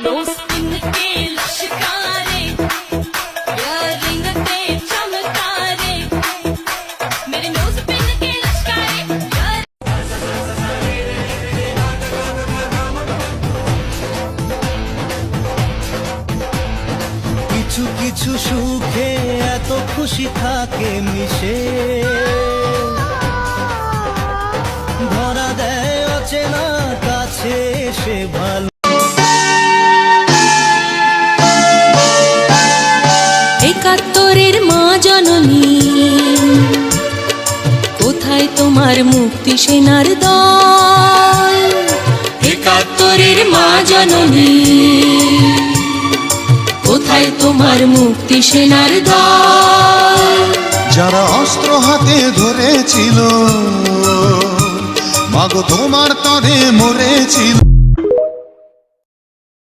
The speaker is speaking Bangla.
কিছু কিছু সুখে এত খুশি থাকে মিশে, ধরা দেয় অচেনা কাছে এসে ভালো। একাত্তরের মা জননী, কোথায় তোমার মুক্তি সেনার দল? একাত্তরের মা জননী, কোথায় তোমার মুক্তি সেনার দল? যারা অস্ত্র হাতে ধরেছিল, মাগো তোমার তরে মরেছিল।